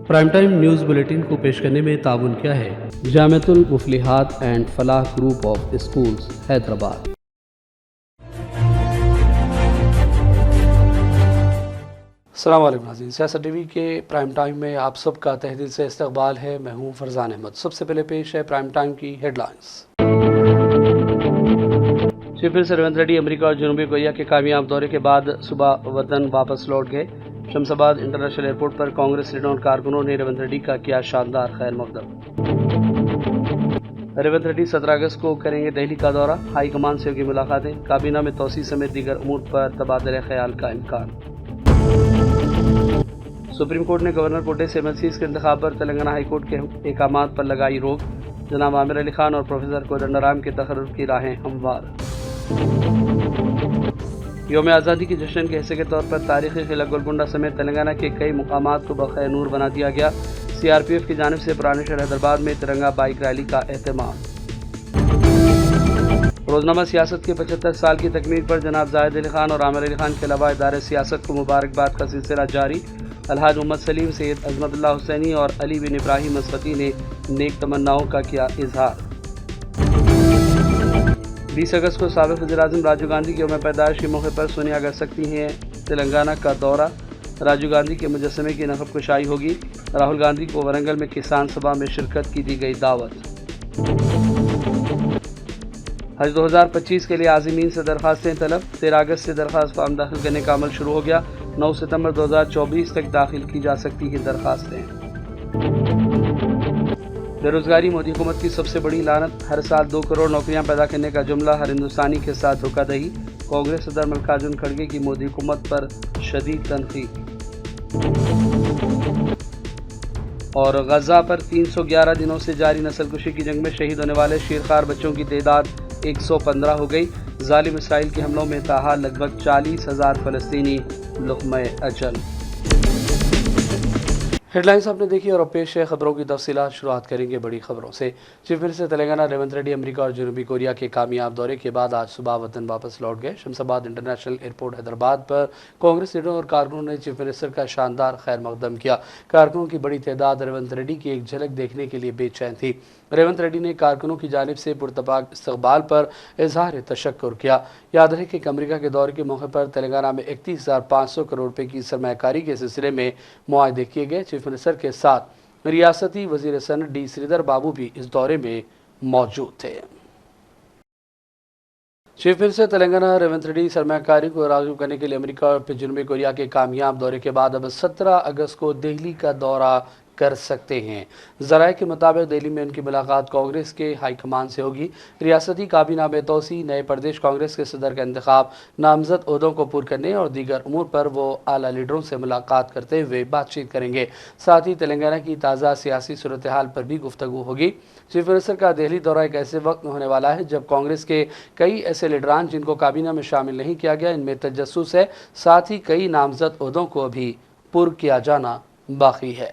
Prime time news bulletin کو پیش کرنے میں تعاون کیا ہے جامعۃ المفلحات اینڈ فلاح گروپ آف اسکولز حیدرآباد۔ السلام علیکم ناظرین، سیاست ٹی وی کے پرائم ٹائم میں آپ سب کا تہہ دل سے استقبال ہے۔ میں ہوں فرزان احمد۔ سب سے پہلے پیش ہے پرائم ٹائم کی headlines. Chief minister Revanth Reddy امریکہ اور جنوبی کوریا کے کامیاب دورے کے بعد صبح وطن واپس لوٹ گئے۔ شمس آباد انٹرنیشنل ایئرپورٹ پر کانگریس لیڈروں اور کارکنوں نے ریونت ریڈی کا کیا شاندار خیر مقدم۔ ریونت ریڈی 17 اگست کو کریں گے دہلی کا دورہ، ہائی کمان سے ہوگی ملاقاتیں، کابینہ میں توسیع سمیت دیگر امور پر تبادلہ خیال کا امکان۔ سپریم کورٹ نے گورنر کوٹے سے MLCs کے انتخاب پر تلنگانہ ہائی کورٹ کے احکامات پر لگائی روک۔ جناب عامر علی خان اور پروفیسر کودنڈرام کے تقرر کی راہیں ہموار۔ یوم آزادی کے جشن کے حصے کے طور پر تاریخی قلعہ گولکنڈہ سمیت تلنگانہ کے کئی مقامات کو بخیر نور بنا دیا گیا۔ CRPF کی جانب سے پرانے شہر حیدرآباد میں ترنگا بائیک ریلی کا اہتمام۔ روزنامہ سیاست کے 75 سال کی تکمیل پر جناب زاہد علی خان اور عامر علی خان کے علاوہ ادارے سیاست کو مبارکباد کا سلسلہ جاری۔ الحاج محمد سلیم، سید عظمت اللہ حسینی اور علی بن ابراہیم مسفتی نے نیک تمناؤں کا کیا اظہار۔ 20 اگست کو سابق وزیر اعظم راجیو گاندھی کے یوم پیدائش کے موقع پر سونیا کر سکتی ہیں تلنگانہ کا دورہ۔ راجیو گاندھی کے مجسمے کی نقب کشائی ہوگی۔ راہل گاندھی کو ورنگل میں کسان سبھا میں شرکت کی دی گئی دعوت۔ حج 2025 کے لیے عازمین سے درخواستیں طلب۔ 13 اگست سے درخواست فارم داخل کرنے کا عمل شروع ہو گیا۔ 9 ستمبر 2024 تک داخل کی جا سکتی ہیں درخواستیں۔ بے روزگاری مودی حکومت کی سب سے بڑی لعنت، ہر سال 2 کروڑ نوکریاں پیدا کرنے کا جملہ ہر ہندوستانی کے ساتھ دھوکہ دہی۔ کانگریس صدر ملکاجن کھڑگے کی مودی حکومت پر شدید تنقید۔ اور غزہ پر 311 دنوں سے جاری نسل کشی کی جنگ میں شہید ہونے والے شیرخوار بچوں کی تعداد 115 ہو گئی۔ ظالم اسرائیل کے حملوں میں تاحال لگ بھگ 40,000 فلسطینی لقمہ اجل۔ ہیڈ لائنز آپ نے دیکھی اور اب پیش ہے خبروں کی تفصیلات۔ شروعات کریں گے بڑی خبروں سے۔ چیف منسٹر تلنگانہ ریونت ریڈی امریکہ اور جنوبی کوریا کے کامیاب دورے کے بعد آج صبح وطن واپس لوٹ گئے۔ شمس آباد انٹرنیشنل ایئرپورٹ حیدرآباد پر کانگریس لیڈروں اور کارکنوں نے چیف منسٹر کا شاندار خیر مقدم کیا۔ کارکنوں کی بڑی تعداد ریونت ریڈی کی ایک جھلک دیکھنے کے لیے بے چین تھی۔ ریونت ریڈی نے کارکنوں کی جانب سے پرتپاک استقبال پر اظہار تشکر کیا۔ یاد رہے کہ امریکہ کے دورے کے موقع پر تلنگانہ میں 31,500 کروڑ روپے کی سرمایہ کاری کے سلسلے میں معاہدے کیے گئے۔ چیف منسٹر کے ساتھ ریاستی وزیر صنعت ڈی سریدر بابو بھی اس دورے میں موجود تھے۔ Chief minister Telangana Revanth ready سرمایہ کاری کو راغب کرنے کے لیے امریکہ اور جنوبی کوریا کے کامیاب دورے کے بعد اب 17 اگست کو دہلی کا دورہ کر سکتے ہیں۔ ذرائع کے مطابق دہلی میں ان کی ملاقات کانگریس کے ہائی کمان سے ہوگی۔ ریاستی کابینہ میں توسیع، نئے پردیش کانگریس کے صدر کا انتخاب، نامزد عہدوں کو پر کرنے اور دیگر امور پر وہ اعلیٰ لیڈروں سے ملاقات کرتے ہوئے بات چیت کریں گے۔ ساتھ ہی تلنگانہ کی تازہ سیاسی صورتحال پر بھی گفتگو ہوگی۔ چیف منسٹر کا دہلی دورہ ایک ایسے وقت میں ہونے والا ہے جب کانگریس کے کئی ایسے لیڈران جن کو کابینہ میں شامل نہیں کیا گیا، ان میں تجسس ہے۔ ساتھ ہی کئی نامزد عہدوں کو ابھی پر کیا جانا باقی ہے۔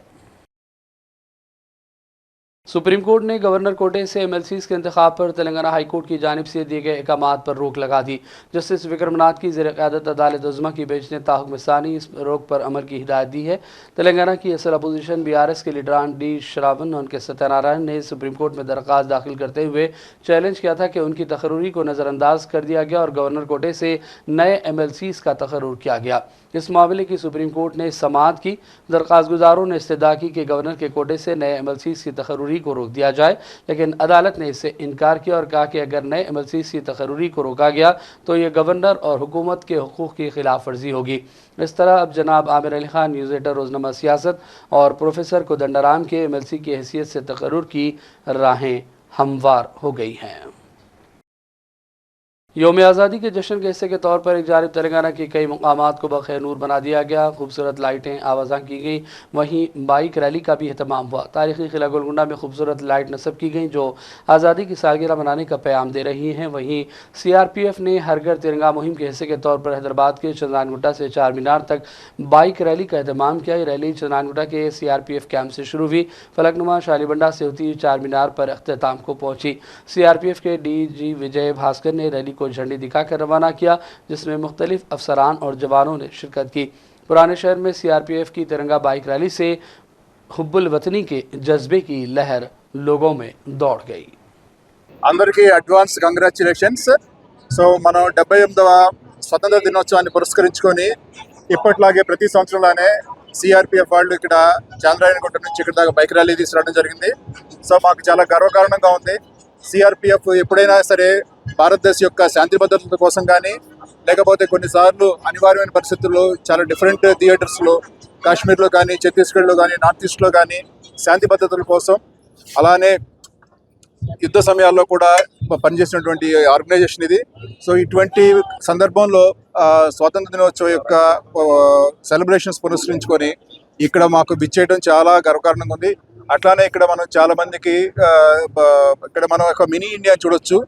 سپریم کورٹ نے گورنر کوٹے سے MLCs کے انتخاب پر تلنگانہ ہائی کورٹ کی جانب سے دیے گئے احکامات پر روک لگا دی۔ جسٹس وکرم ناتھ کی زیر قیادت عدالت عظمیٰ کی بینچ نے تاحکم ثانی اس روک پر عمل کی ہدایت دی ہے۔ تلنگانہ کی اصل اپوزیشن BRS کے لیڈران ڈی شراون اور ان کے ستیہ نارائن نے سپریم کورٹ میں درخواست داخل کرتے ہوئے چیلنج کیا تھا کہ ان کی تقرری کو نظر انداز کر دیا گیا اور گورنر کوٹے سے نئے MLCs کا تقرر کیا گیا۔ اس معاملے کی سپریم کورٹ نے سماعت کی۔ درخواست گزاروں نے استدعا کی کہ گورنر کے کوٹے سے نئے MLCs کی تقرری کو روک دیا جائے، لیکن عدالت نے اس سے انکار کیا اور کہا کہ اگر نئے MLCs کی تقرری کو روکا گیا تو یہ گورنر اور حکومت کے حقوق کی خلاف ورزی ہوگی۔ اس طرح اب جناب عامر علی خان، نیوز ایڈیٹر روزنامہ سیاست، اور پروفیسر کودنڈرام کے MLC کی حیثیت سے تقرر کی راہیں ہموار ہو گئی ہیں۔ یوم آزادی کے جشن کے حصے کے طور پر ایک جانب تلنگانہ کے کئی مقامات کو بخیر نور بنا دیا گیا، خوبصورت لائٹیں آوازاں کی گئیں، وہیں بائیک ریلی کا بھی اہتمام ہوا۔ تاریخی قلعہ گولکنڈہ میں خوبصورت لائٹ نصب کی گئیں جو آزادی کی سالگرہ منانے کا پیغام دے رہی ہیں۔ وہیں CRPF نے ہر گھر ترنگا مہم کے حصے کے طور پر حیدرآباد کے چندران گٹہ سے چار مینار تک بائیک ریلی کا اہتمام کیا۔ یہ ریلی چندران گٹہ کے CRPF کیمپ سے شروع ہوئی، فلک نما شالی بنڈا سے ہوتی ہوئی چار مینار پر اختتام کو پہنچی۔ CRPF کے DG وجے بھاسکر نے ریلی کو جھنڈی دکھا کر روانہ کیا، جس میں مختلف افسران اور جوانوں نے شرکت کی۔ پرانے شہر میں CRPF کی ترنگا بائیک ریلی سے हुब्बुल वतनी के जज्बे की लहर लोगों में दौड़ गई। అందరికీ అడ్వాన్స్ కంగ్రాచ్యులేషన్స్. సో మనం 78వ స్వతంత్ర దినోత్సవాన్ని పురస్కరించుకొని ఇప్పట్లాగే ప్రతి సంవత్సరంలానే సిఆర్పిఎఫ్ వాళ్ళు ఇక్కడ చాంద్రాయణగుట్ట నుంచి ఇక్కడ దాకా బైక్ ర్యాలీ తీసుకురావడం జరిగింది. సో మాకు చాలా గర్వకారణంగా ఉంది. సిఆర్పిఎఫ్ ఎప్పుడైనా సరే భారతదేశం యొక్క శాంతి భద్రతల కోసం కానీ లేకపోతే కొన్నిసార్లు అనివార్యమైన పరిస్థితుల్లో చాలా డిఫరెంట్ థియేటర్స్లో కాశ్మీర్లో కానీ ఛత్తీస్గఢ్లో కానీ నార్త్ ఈస్ట్లో కానీ శాంతి భద్రతల కోసం అలానే యుద్ధ సమయాల్లో కూడా పనిచేసినటువంటి ఆర్గనైజేషన్ ఇది. సో ఇటువంటి సందర్భంలో స్వాతంత్ర దినోత్సవం యొక్క సెలబ్రేషన్స్ పురస్కరించుకొని ఇక్కడ మాకు విచ్చేయడం చాలా గర్వకారణంగా ఉంది. అట్లానే ఇక్కడ మనం చాలా మందికి ఇక్కడ మనం ఒక మినీ ఇండియా చూడొచ్చు.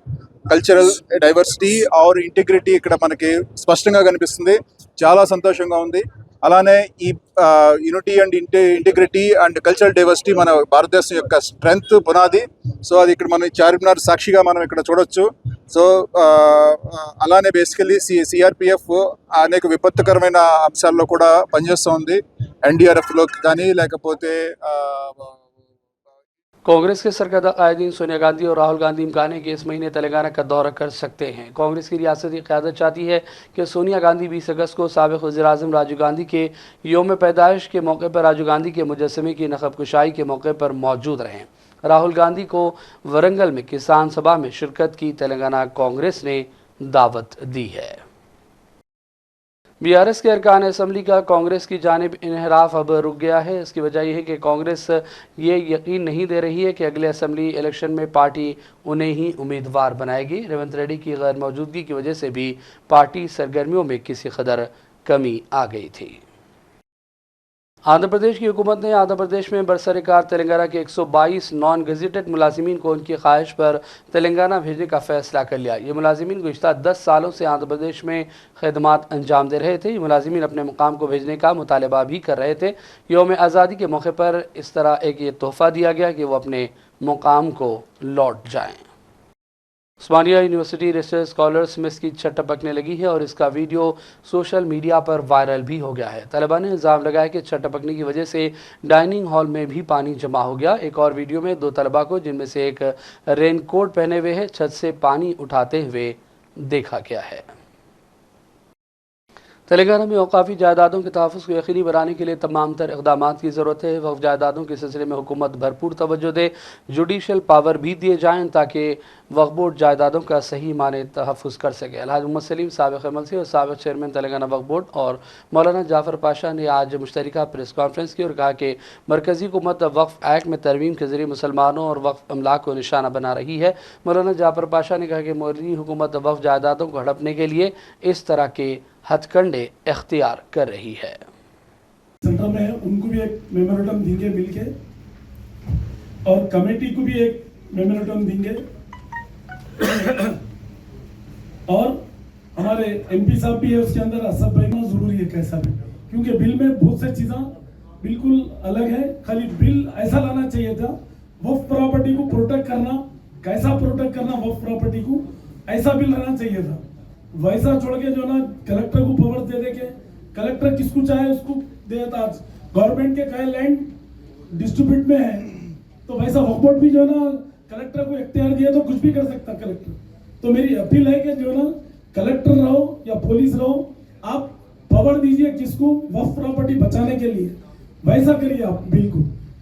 కల్చరల్ డైవర్సిటీ ఆర్ ఇంటిగ్రిటీ ఇక్కడ మనకి స్పష్టంగా కనిపిస్తుంది. చాలా సంతోషంగా ఉంది. అలానే ఈ unity and integrity and cultural diversity మన భారతదేశం యొక్క స్ట్రెంగ్త్ పునాది. సో అది ఇక్కడ మనం చార్మినార్ సాక్షిగా మనం ఇక్కడ చూడొచ్చు. సో అలానే బేసికలీ సిఆర్పిఎఫ్ అనేక విపత్తుకరమైన అంశాల్లో కూడా పనిచేస్తూ ఉంది. ఎన్డీఆర్ఎఫ్లో కానీ లేకపోతే कांग्रेस के सरकर्दा कायदीन सोनिया गांधी और राहुल गांधी इम्कान है कि इस महीने तेलंगाना का दौरा कर सकते हैं। कांग्रेस की रियासती क़यादत चाहती है कि सोनिया गांधी 20 अगस्त को साबिक़ वज़ीर-ए-आज़म राजीव गांधी के योम पैदाइश के मौके पर राजीव गांधी के मुजस्समे की नक़ब कुशाई के मौके पर मौजूद रहें। राहुल गांधी को वरंगल में किसान सभा में शिरकत की तेलंगाना कांग्रेस ने दावत दी है। बीआरएस के अरकान असम्बली का कांग्रेस की जानिब इन्हराफ अब रुक गया है। इसकी वजह यह है कि कांग्रेस ये यकीन नहीं दे रही है कि अगले असम्बली इलेक्शन में पार्टी उन्हें ही उम्मीदवार बनाएगी। रेवंत रेड्डी की गैर मौजूदगी की वजह से भी पार्टी सरगर्मियों में किसी कदर कमी आ गई थी। आंध्र प्रदेश की हुकूमत ने आंध्र प्रदेश में बरसरकार तेलंगाना के 122 नॉन गजेटेड मुलाजिमीन को उनकी ख्वाहिश पर तेलंगाना भेजने का फैसला कर लिया। ये मुलाजिमीन गुज़िश्ता 10 सालों से आंध्र प्रदेश में खदमात अंजाम दे रहे थे। ये मुलाजिमीन अपने मुकाम को भेजने का मुतालबा भी कर रहे थे। यौम आज़ादी के मौके पर इस तरह एक ये तोहफ़ा दिया गया कि वो अपने मुकाम को लौट जाएँ। उस्मानिया यूनिवर्सिटी रिसर्च स्कॉलर्स में इसकी छत टपकने लगी है और इसका वीडियो सोशल मीडिया पर वायरल भी हो गया है। तलबा ने इल्ज़ाम लगाया कि छत टपकने की वजह से डाइनिंग हॉल में भी पानी जमा हो गया। एक और वीडियो में 2 तलबा को, जिनमें से एक रेनकोट पहने हुए है, छत से पानी उठाते हुए देखा गया है। तेलंगाना में औकाफ़ी जायदादों के तहफ़्फ़ुज़ को यकीनी बनाने के लिए तमाम तर इक़दामात की ज़रूरत है। वक़्फ़ जायदादों के सिलसिले में हुकूमत भरपूर तवज्जो दे, जुडिशल पावर भी दिए जाएँ ताकि वक्फ़ बोर्ड जायदादों का सही माने तहफ़्फ़ुज़ कर सके। अलहाज मोहम्मद सलीम साबिक़ एमएलसी और साबिक़ चेयरमैन तेलंगाना वक्फ़ बोर्ड और मौलाना जाफ़र पाशा ने आज मुश्तरका प्रेस कॉन्फ्रेंस की और कहा कि मरकज़ी हुकूमत वक्फ़ एक्ट में तरमीम के ज़रिए मुसलमानों और वक्फ़ अमलाक को निशाना बना रही है। मौलाना जाफ़र पाशा ने कहा कि मौजूदा हुकूमत वक्फ़ जायदादों को हड़पने के लिए इस तरह के हथकंडे इख्तियार कर रही है। सेंटर में है, उनको भी एक मेमोरेंडम देंगे मिलके, और कमेटी को भी एक मेमोरेंडम देंगे, और हमारे एमपी साहब भी है उसके अंदर। असद भाई में जरूरी है कैसा भी, क्योंकि बिल में बहुत से चीज़ें बिल्कुल अलग है। खाली बिल ऐसा लाना चाहिए था, वक्फ प्रॉपर्टी को प्रोटेक्ट करना, कैसा प्रोटेक्ट करना वक्फ प्रॉपर्टी को, ऐसा बिल रहना चाहिए था। वैसा छोड़ के जो ना कलेक्टर को पावर दे दे के कलेक्टर किसको चाहे उसको दे देता। आज गवर्नमेंट के कई लैंड डिस्ट्रीब्यूट में है, तो वैसा वक्फ बोर्ड भी जो ना कलेक्टर को इख्तियार दिया तो कुछ भी कर सकता कलेक्टर। तो मेरी अपील है कि जो ना कलेक्टर रहो या पुलिस रहो, आप पावर दीजिए किसको वक्फ प्रॉपर्टी बचाने के लिए, वैसा करिए आप।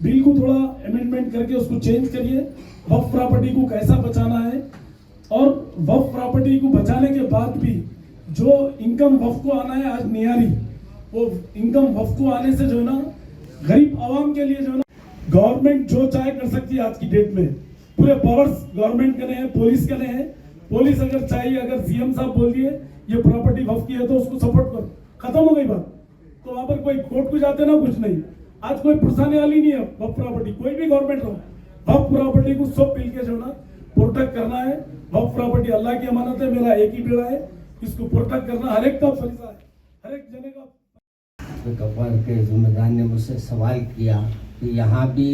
बिल को थोड़ा अमेंडमेंट करके उसको चेंज करिए, वक्फ प्रॉपर्टी को कैसा बचाना है। और वक्फ प्रॉपर्टी को बचाने के बाद भी जो इनकम वक्फ को आना है आज नियारी, वो इनकम वक्फ को आने से जो है ना गरीब आवाम के लिए जो है ना गवर्नमेंट जो चाहे कर सकती है। आज की डेट में पूरे पावर्स गवर्नमेंट के हैं, पुलिस के हैं। पुलिस अगर चाहिए, अगर सीएम साहब बोल दिए ये प्रॉपर्टी वक्फ की है तो उसको सपोर्ट करो, खत्म हो गई बात। तो वहां पर कोई कोर्ट को जाते ना, कुछ नहीं। आज कोई पुरसाने वाली नहीं है वक्फ प्रॉपर्टी, कोई भी गवर्नमेंट हो, वक्फ प्रॉपर्टी को सब मिल के जो ना प्रोटेक्ट करना है। वक्फ प्रॉपर्टी अल्लाह की अमानत है, मेरा एक ही बेड़ा है, इसको प्रोटेक्ट करना हर एक का फरीज़ा है, हर एक जने का। गब्बर के जिम्मेदार ने मुझसे सवाल किया कि यहाँ भी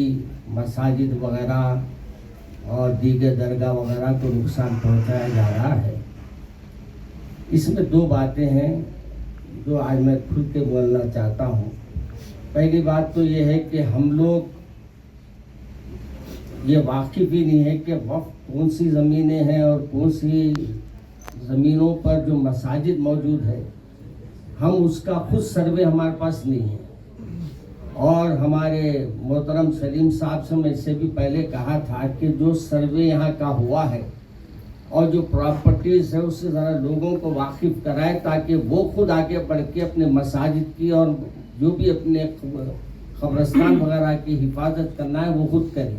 मसाजिद वगैरह और दीगर दरगाह वगैरह को नुकसान पहुँचाया जा रहा है। इसमें 2 बातें हैं जो आज मैं खुद के बोलना चाहता हूँ। पहली बात तो ये है कि हम लोग ये वाकिफ ही नहीं है कि वक्त कौन सी ज़मीनें हैं और कौन सी ज़मीनों पर जो मसाजिद मौजूद है, हम उसका खुद सर्वे हमारे पास नहीं है। और हमारे मोहतरम सलीम साहब से मैं इससे भी पहले कहा था कि जो सर्वे यहाँ का हुआ है और जो प्रॉपर्टीज़ है उससे ज़रा लोगों को वाकिफ़ कराए, ताकि वो खुद आगे बढ़ के अपने मसाजिद की और जो भी अपने कब्रस्तान वगैरह की हिफाजत करना है वो खुद करें।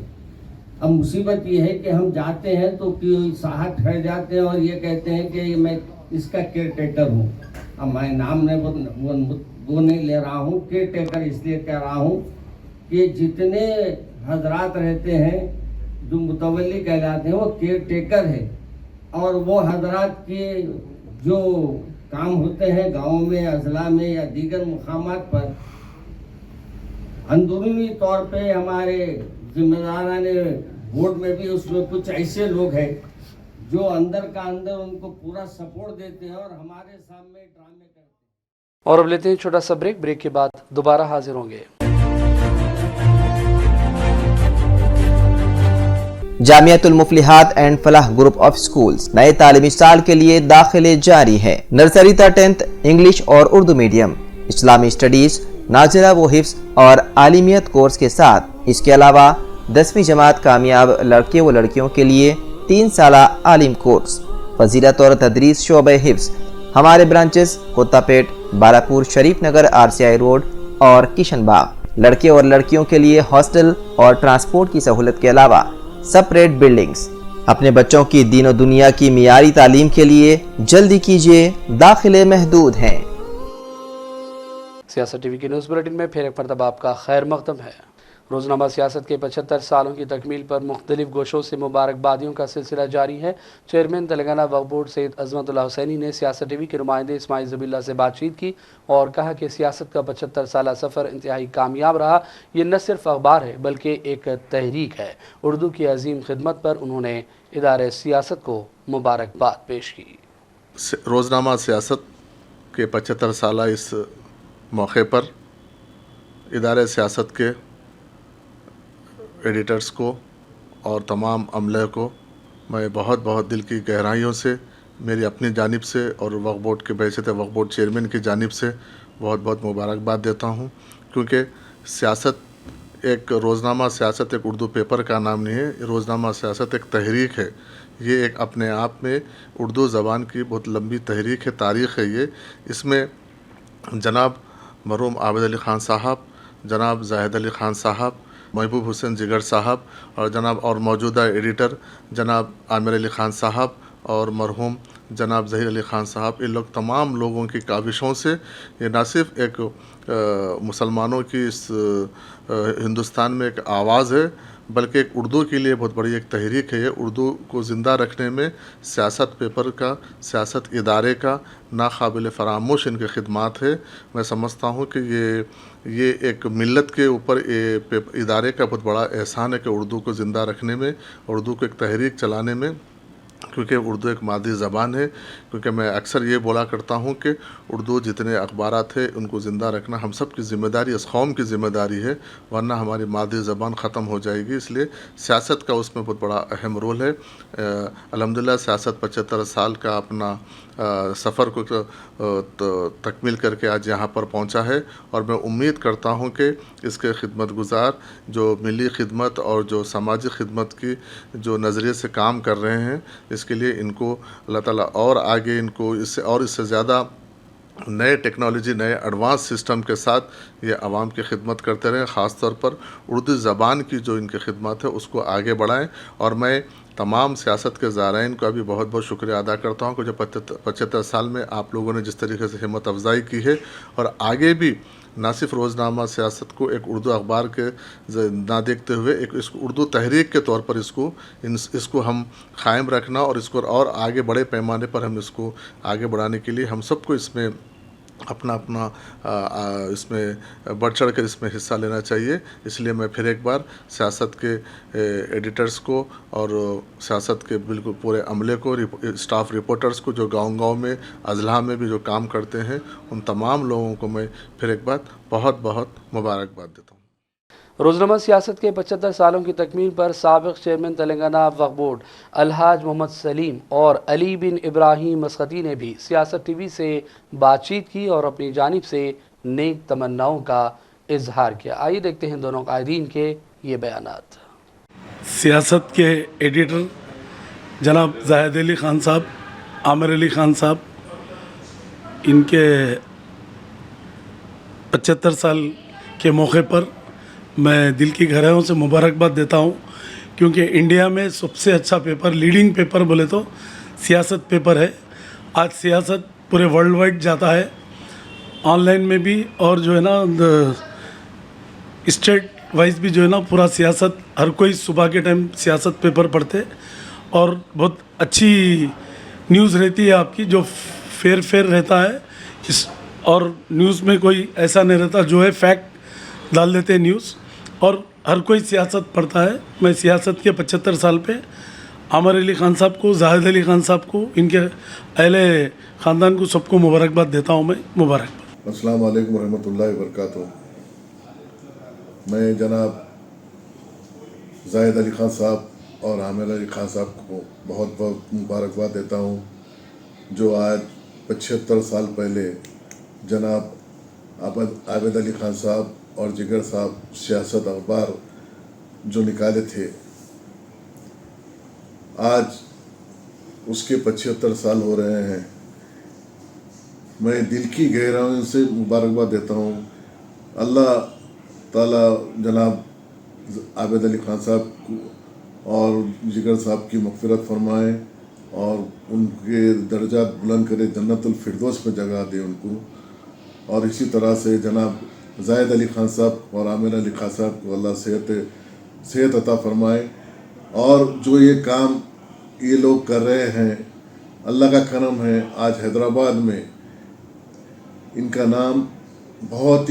अब मुसीबत ये है कि हम जाते हैं तो कोई साहब ठहर जाते हैं और ये कहते हैं कि मैं इसका केयर टेकर हूँ। अब मैं नाम वो नहीं ले रहा हूँ, केयर टेकर इसलिए कह रहा हूँ कि जितने हजरात रहते हैं जो मुतवल्ली कहलाते हैं वो केयर टेकर है, और वो हजरात के जो काम होते हैं गाँव में, अजला में या दीगर मुकामात पर, अंदरूनी तौर पे हमारे जिम्मेदारान बोर्ड में भी उसमें कुछ ऐसे लोग हैं जो अंदर का अंदर उनको पूरा सपोर्ट देते हैं और हमारे सामने ड्रामे करते हैं। और अब लेते हैं छोटा सा ब्रेक। ब्रेक के बाद दोबारा हाजिर होंगे। Jamiatul मुफलिहात and Falah group of schools नए तालीमी साल के लिए दाखिले जारी है। नर्सरी तक 10th इंग्लिश और उर्दू मीडियम, इस्लामी स्टडीज, नाजिला व हिफ्स और आलिमियत कोर्स के साथ इसके अलावा 10वीं जमात कामयाब लड़के व लड़कियों के लिए 3 साला आलिम कोर्स, फजीलत और तदरीस शोबे हिफ्स। हमारे ब्रांचेस कोत्तापेट, बालापुर, शरीफ नगर, RCI रोड और किशन बाग। लड़के और लड़कियों के लिए हॉस्टल और ट्रांसपोर्ट की सहूलत के अलावा सेपरेट बिल्डिंग्स। अपने बच्चों की दीन और दुनिया की मियारी तालीम के लिए जल्दी कीजिए, दाखिले महदूद हैं। सियासत टीवी की न्यूज़ बुलेटिन में फिर एक मरतबा आपका खैर मकदम है। रोज़नामा सियासत के 75 सालों की तकमील पर मुख्तलिफ गोशों से मुबारकबादियों का सिलसिला जारी है। चेयरमैन तेलंगाना वक्फ बोर्ड सैयद अजमतुल्लाह हुसैनी ने सियासत टीवी के नुमाइंदे इस्माइल ज़बीउल्लाह से बातचीत की और कहा कि सियासत का 75 साला सफ़र इंतहाई कामयाब रहा। ये न सिर्फ अखबार है बल्कि एक तहरीक है। उर्दू की अजीम खिदमत पर उन्होंने इदारे सियासत को मुबारकबाद पेश की। रोज़नामा सियासत के 75 साला इस मौके पर इदारे सियासत के एडिटर्स को और तमाम अमले को मैं बहुत बहुत दिल की गहराइयों से, मेरी अपनी जानिब से और वक्फ बोर्ड के बैसित वक्फ बोर्ड चेयरमैन की जानिब से बहुत बहुत मुबारकबाद देता हूँ, क्योंकि सियासत एक रोज़नामा सियासत एक उर्दू पेपर का नाम नहीं है। रोज़नामा सियासत एक तहरीक है। ये एक अपने आप में उर्दू ज़बान की बहुत लंबी तहरीक है, तारीख़ है। ये इसमें जनाब मरहूम आबिद अली ख़ान साहब, जनाब जाहिद अली ख़ान साहब, महबूब हुसैन जिगर साहब और जनाब और मौजूदा एडिटर जनाब आमिर अली ख़ान साहब और मरहूम जनाब ज़हीर अली ख़ान साहब, इन लोग तमाम लोगों की काविशों से ये न सिर्फ एक मुसलमानों की इस हिंदुस्तान में एक आवाज़ है, बल्कि एक उर्दू के लिए बहुत बड़ी एक तहरीक है। ये उर्दू को ज़िंदा रखने में सियासत पेपर का, सियासत इदारे का नाकाबिल फरामोश इनके खिदमात है। मैं समझता हूँ कि ये एक मिल्लत के ऊपर ये इदारे का बहुत बड़ा एहसान है कि उर्दू को ज़िंदा रखने में, उर्दू को एक तहरीक चलाने में, क्योंकि उर्दू एक मादी ज़बान है। क्योंकि मैं अक्सर ये बोला करता हूँ कि उर्दू जितने अखबारात हैं उनको ज़िंदा रखना हम सब की ज़िम्मेदारी, इस कौम की ज़िम्मेदारी है, वरना हमारी मादी ज़बान ख़त्म हो जाएगी। इसलिए सियासत का उसमें बहुत बड़ा अहम रोल है। अल्हम्दुलिल्लाह सियासत 75 साल का अपना सफ़र को तकमील करके आज यहाँ पर पहुँचा है, और मैं उम्मीद करता हूँ कि इसके खिदमत गुज़ार जो मिली खिदमत और जो समाजी खिदमत की जो नज़रिए से काम कर रहे हैं, इसके लिए इनको अल्लाह ताला और आगे इनको इससे ज़्यादा नए टेक्नोलॉजी, नए एडवांस सिस्टम के साथ ये आवाम की खिदमत करते रहें। ख़ास तौर पर उर्दू ज़बान की जो इनकी खिदमत है उसको आगे बढ़ाएं। और मैं तमाम सियासत के ज़ाराइन का भी बहुत बहुत शुक्रिया अदा करता हूँ कि जो 75 साल में आप लोगों ने जिस तरीके से हिम्मत अफजाई की है, और आगे भी ना सिर्फ रोज़नामा सियासत को एक उर्दू अखबार के ना देखते हुए एक इसको उर्दू तहरीक के तौर पर इसको हम कायम रखना और इसको और आगे बड़े पैमाने पर हम इसको आगे बढ़ाने के लिए हम सबको इसमें अपना इसमें बढ़ चढ़ कर इसमें हिस्सा लेना चाहिए। इसलिए मैं फिर एक बार सियासत के एडिटर्स को और सियासत के बिल्कुल पूरे अमले को, स्टाफ रिपोर्टर्स को जो गांव-गांव में, अजला में भी जो काम करते हैं, उन तमाम लोगों को मैं फिर एक बार बहुत बहुत मुबारकबाद देता हूँ। रोजनामा सियासत के 75 सालों की तकमील पर साबिक चेयरमैन तेलंगाना वक्फ बोर्ड अलहाज मोहम्मद सलीम और अली बिन इब्राहिम मस्कती ने भी सियासत टीवी से बातचीत की और अपनी जानिब से नेक तमन्नाओं का इजहार किया। आइए देखते हैं दोनों कायदीन के ये बयानात। सियासत के एडिटर जनाब जाहिद अली ख़ान साहब, आमिर अली ख़ान साहब, इनके 75 साल के मौके पर मैं दिल की गहराइयों से मुबारकबाद देता हूँ, क्योंकि इंडिया में सबसे अच्छा पेपर, लीडिंग पेपर बोले तो सियासत पेपर है। आज सियासत पूरे वर्ल्ड वाइड जाता है, ऑनलाइन में भी, और जो है ना स्टेट वाइज भी जो है ना पूरा सियासत, हर कोई सुबह के टाइम सियासत पेपर पढ़ते और बहुत अच्छी न्यूज़ रहती है आपकी, जो फेयर रहता है इस, और न्यूज़ में कोई ऐसा नहीं रहता जो है फैक्ट डाल देते हैं न्यूज़, और हर कोई सियासत पढ़ता है। मैं सियासत के 75 साल पे आमिर अली ख़ान साहब को, जाहिद अली ख़ान साहब को, इनके अहले ख़ानदान को, सबको मुबारकबाद देता हूँ। मैं मुबारकबाद। अस्सलाम वालेकुम रहमतुल्लाहि व बरकातुहू। मैं जनाब जाहिद अली ख़ान साहब और आमिर अली ख़ान साहब को बहुत बहुत मुबारकबाद देता हूँ, जो आज 75 साल पहले जनाब आबिद अली ख़ान साहब और जिगर साहब सियासत अखबार जो निकाले थे, आज उसके 75 साल हो रहे हैं। मैं दिल की गहराइयों से मुबारकबाद देता हूँ। अल्लाह ताला जनाब आबिद अली ख़ान साहब को और जिगर साहब की मग़फ़िरत फरमाए और उनके दर्जात बुलंद करे, जन्नतुल फिरदौस में जगह दे उनको। और इसी तरह से जनाब जाहिद अली ख़ान साहब और आमिर अली ख़ान साहब को अल्लाह सेहत अता फरमाए। और जो ये काम ये लोग कर रहे हैं, अल्लाह का करम है, आज हैदराबाद में इनका नाम बहुत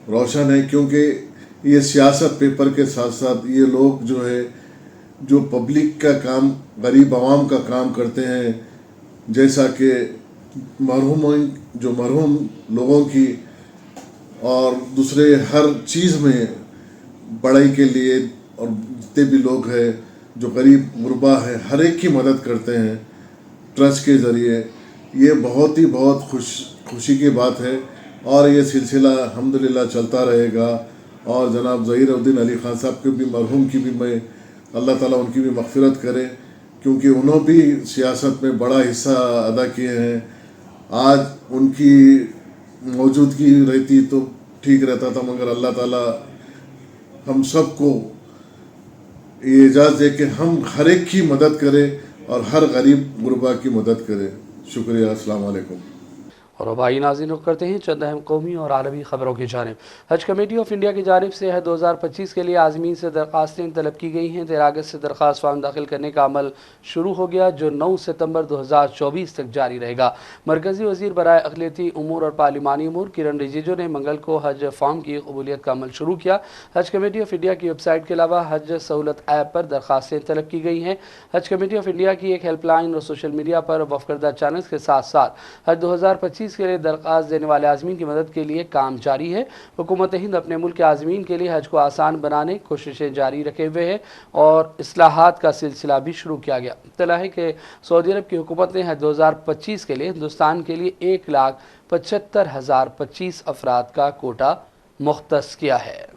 रोशन है, क्योंकि ये सियासत पेपर के साथ साथ ये लोग जो है, जो पब्लिक का काम, गरीब आवाम का काम करते हैं, जैसा कि मरहूम लोगों की और दूसरे हर चीज़ में पढ़ाई के लिए, और जितने भी लोग हैं जो गरीब गुरबा है, हर एक की मदद करते हैं ट्रस्ट के ज़रिए। ये बहुत खुशी की बात है और ये सिलसिला अल्हम्दुलिल्लाह चलता रहेगा। और जनाब ज़हीर-उद्दीन अली ख़ान साहब के भी, मरहूम की भी, मैं अल्लाह ताला उनकी भी मग़फ़िरत करे, क्योंकि उन्होंने भी सियासत में बड़ा हिस्सा अदा किए हैं। आज उनकी मौजूदगी रहती तो ठीक रहता था, मगर अल्लाह ताला हम सबको ये इजाज़त दे कि हम हर एक की मदद करें और हर गरीब गुरबा की मदद करें। शुक्रिया। अस्सलाम वालेकुम। और अब आइए नाज़रीन, रुख करते हैं चंद अहम कौमी और आलमी ख़बरों की जानिब। हज कमेटी ऑफ इंडिया की जानिब से हज 2025 के लिए आज़मीन से दरख्वास्तें तलब की गई हैं। 13 अगस्त से दरख्वास्त फॉर्म दाखिल करने का अमल शुरू हो गया, जो 9 सितंबर 2024 तक जारी रहेगा। मरकज़ी वज़ीर बराए अक़लियती उमूर और पार्लिमानी उमूर किरण रिजिजू ने मंगल को हज फॉर्म की कबूलियत का अमल शुरू किया। हज कमेटी ऑफ इंडिया की वेबसाइट के अलावा हज सहूलत ऐप पर दरख्वास्तें तलब की गई हैं। हज कमेटी ऑफ इंडिया की एक हेल्पलाइन और सोशल मीडिया पर वफ़ करदा चैनल्स के साथ साथ हज 2025 के लिए दरख्वास्त देने वाले आज़मीन की मदद के लिए काम जारी है। हुकूमत हिंद अपने मुल्क के आज़मीन के लिए हज को आसान बनाने कोशिशें जारी रखे हुए है और इस्लाहात का सिलसिला भी शुरू किया गया। इत्तला है कि सऊदी अरब की हुकूमत ने हज 2025 के लिए हिंदुस्तान के लिए 1,75,025 अफराद का कोटा मुख्तस किया है।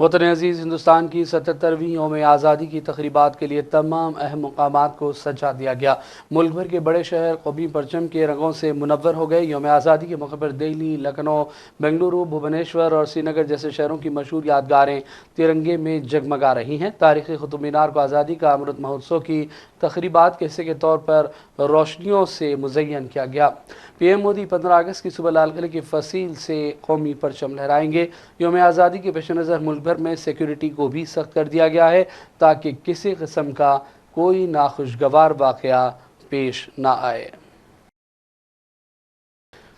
वतन अज़ीज़, हिंदुस्तान की 77वीं यौम आज़ादी की तक़रीबात के लिए तमाम अहम मकामात को सजा दिया गया। मुल्क भर के बड़े शहर कौमी परचम के रंगों से मुनव्वर हो गए। यौम आज़ादी के मौके पर दिल्ली, लखनऊ, बेंगलुरु, भुवनेश्वर और श्रीनगर जैसे शहरों की मशहूर यादगारें तिरंगे में जगमगा रही हैं। तारीख़ी कुतुब मीनार को आज़ादी का अमृत महोत्सव की तक़रीबात के हिस्से के तौर पर रोशनियों से मुज़य्यन किया गया। PM मोदी 15 अगस्त की सुबह लाल किले की फसील से कौमी परचम लहराएंगे। यौम आज़ादी के पेश नज़र मुल्क भर में सिक्योरिटी को भी सख्त कर दिया गया है, ताकि किसी किस्म का कोई नाखुशगवार वाक़या पेश न आए।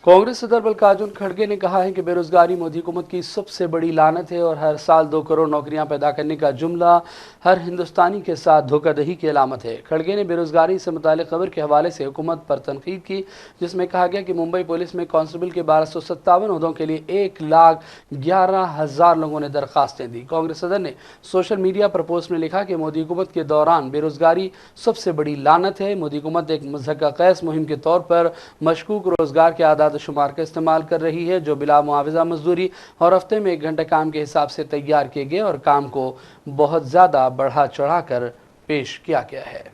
कांग्रेस सदर मल्लिकार्जुन खड़गे ने कहा है कि बेरोजगारी मोदी हुकूमत की सबसे बड़ी लानत है और हर साल 2 करोड़ नौकरियां पैदा करने का जुमला हर हिंदुस्तानी के साथ धोखाधड़ी की अलामत है। खड़गे ने बेरोजगारी से मुताल्लिक खबर के हवाले से हुकूमत पर तनकीद की, जिसमें कहा गया कि मुंबई पुलिस में कांस्टेबल के 1257 ओहदों के लिए 1,11,000 लोगों ने दरखास्तें दी। कांग्रेस सदर ने सोशल मीडिया पर पोस्ट में लिखा कि मोदी हुकूमत के दौरान बेरोजगारी सबसे बड़ी लानत है। मोदी हुकूमत एक मुज़क्का-कैस मुहिम के तौर पर मशकूक रोजगार के आदाद शुमार का इस्तेमाल कर रही है, जो बिला मुआवजा मजदूरी और हफ्ते में 1 घंटे काम के हिसाब से तैयार किए गए और काम को बहुत ज़्यादा बढ़ा चढ़ाकर पेश किया गया है।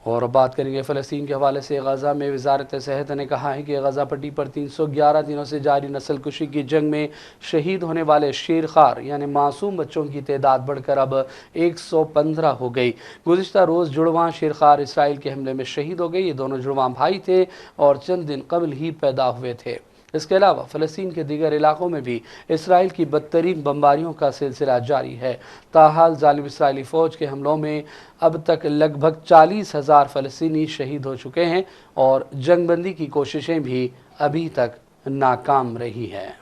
और अब बात करेंगे फ़लस्तीन के हवाले से। गज़ा में वज़ारत सेहत ने कहा है कि गज़ा पट्टी पर 311 दिनों से जारी नस्ल कुशी की जंग में शहीद होने वाले शेरखार यानी मासूम बच्चों की तादाद बढ़कर अब 115 हो गई। गुज़िश्ता रोज़ जुड़वां शेरखार इसराइल के हमले में शहीद हो गए। ये दोनों जुड़वां भाई थे और चंद दिन कबल ही पैदा हुए थे। इसके अलावा फ़लस्तीन के दीगर इलाकों में भी इसराइल की बदतरीन बमबारियों का सिलसिला जारी है। ताहाल जालिम इसराइली फ़ौज के हमलों में अब तक लगभग 40,000 फ़लस्तीनी शहीद हो चुके हैं और जंगबंदी की कोशिशें भी अभी तक नाकाम रही हैं।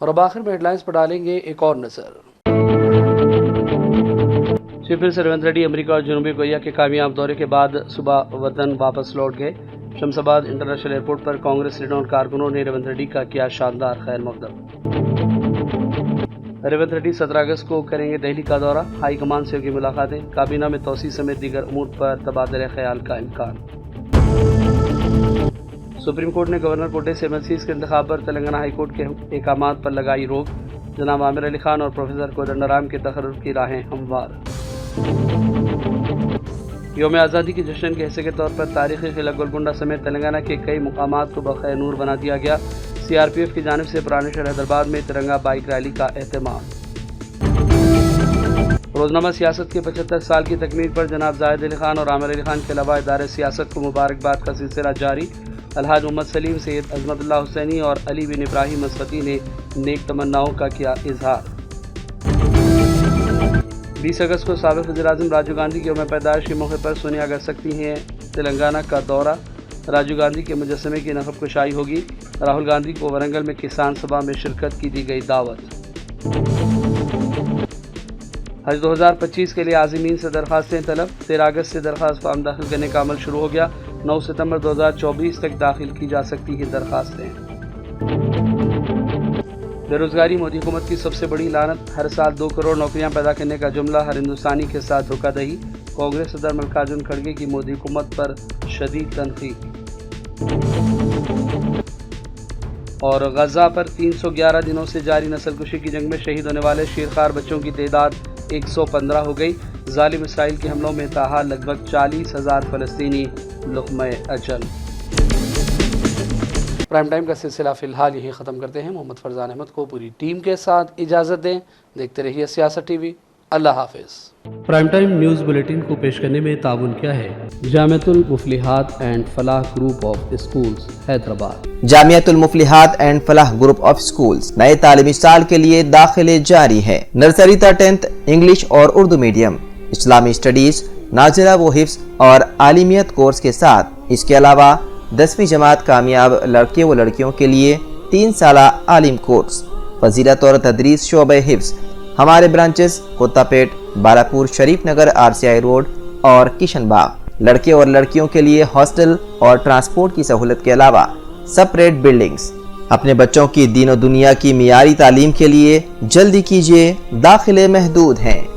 और अब आखिर में हेडलाइंस पर डालेंगे एक और नज़र। Chief minister Revanth Reddy America और जनूबी कोरिया के कामयाब दौरे के बाद सुबह वतन वापस लौट गए। शमशाबाद इंटरनेशनल एयरपोर्ट पर कांग्रेस लीडरों और कारकुनों ने रेवंत रेड्डी का किया शानदार खैर मकदम। रेवंत रेड्डी 17 अगस्त को करेंगे दिल्ली का दौरा। हाई कमान से होगी मुलाकातें। काबीना में तौसी समेत दीगर उमूर पर तबादले ख्याल का इम्कान। सुप्रीम कोर्ट ने गवर्नर कोटे से एमएलसीज के इंतखाब पर तेलंगाना हाई कोर्ट के अहकामात पर लगाई रोक। जनाब आमिर अली खान और प्रोफेसर कोदंडराम के तकर्रुर की राहें हमवार। यौम आज़ादी की जश्न के हिस्से के तौर पर तारीखी किला गोलकुंडा समेत तेलंगाना के कई मुकामात को बख़ैर नूर बना दिया गया। सीआरपीएफ की जानिब से पुराने शहर हैदराबाद में तिरंगा बाइक रैली का एहतमाम। रोजनामा सियासत के 75 साल की तकमील पर जनाब जाहिद अली खान और आमिर अली खान के अलावा इदारे सियासत को मुबारकबाद का सिलसिला जारी। अलहाज मोहम्मद सलीम, सैयद अज़मतुल्लाह हुसैनी और अली बिन इब्राहिम मसकती ने नेक तमन्नाओं का किया इजहार। 20 अगस्त को साबिक़ वज़ीर-ए-आज़म राजीव गांधी के यौम पैदाइश के मौके पर सोनिया कर सकती हैं तेलंगाना का दौरा। राजीव गांधी के मुजस्समे की नक़ब कुशाई होगी। राहुल गांधी को वरंगल में किसान सभा में शिरकत की दी गई दावत। हज 2025 के लिए आज़मीन से दरख्वास्तें तलब। 13 अगस्त से दरख्वास्त फॉर्म दाखिल करने का अमल शुरू हो गया। 9 सितंबर 2024 तक दाखिल की जा सकती हैं दरख्वास्तें। बेरोजगारी मोदी हुकूमत की सबसे बड़ी लानत, हर साल 2 करोड़ नौकरियां पैदा करने का जुमला हर हिंदुस्तानी के साथ धोखाधड़ी। कांग्रेस सदर मल्लिकार्जुन खड़गे की मोदी हुकूमत पर शदीद तनकीद। और गजा पर 311 दिनों से जारी नस्ल कुशी की जंग में शहीद होने वाले शेरखार बच्चों की तादाद 115 हो गई। जालिम इसराइल के हमलों में ताहाल लगभग 40,000 फ़लस्तीनी लुक़्मे अजल। प्राइम टाइम का सिलसिला फ़िलहाल यही ख़त्म करते हैं। मोहम्मद फरजान अहमद को पूरी टीम के साथ इजाज़त दें। देखते रहिए सियासत टीवी। अल्लाह हाफिज़। प्राइम टाइम न्यूज़ बुलेटिन को पेश करने में ताउन किया है Jamiatul Muflihat and Falah group of schools Hyderabad. Jamiatul Muflihat and Falah group of schools नए तालीमी साल के लिए दाखिले जारी है। नर्सरी तक 10th इंग्लिश और उर्दू मीडियम, इस्लामी स्टडीज, नाज़िला व हिफ्ज़ और आलिमियत कोर्स के साथ इसके अलावा 10वीं जमात कामयाब लड़के व लड़कियों के लिए 3 साला आलिम कोर्स, फजीलत और तदरीस शोबे हिफ्ज़। हमारे ब्रांचेस कोत्तापेट, बालापुर, शरीफ नगर, RCI रोड और किशनबाग। लड़के और लड़कियों के लिए हॉस्टल और ट्रांसपोर्ट की सहूलत के अलावा सेपरेट बिल्डिंग्स। अपने बच्चों की दीन और दुनिया की मियारी तालीम के लिए जल्दी कीजिए, दाखिले महदूद हैं।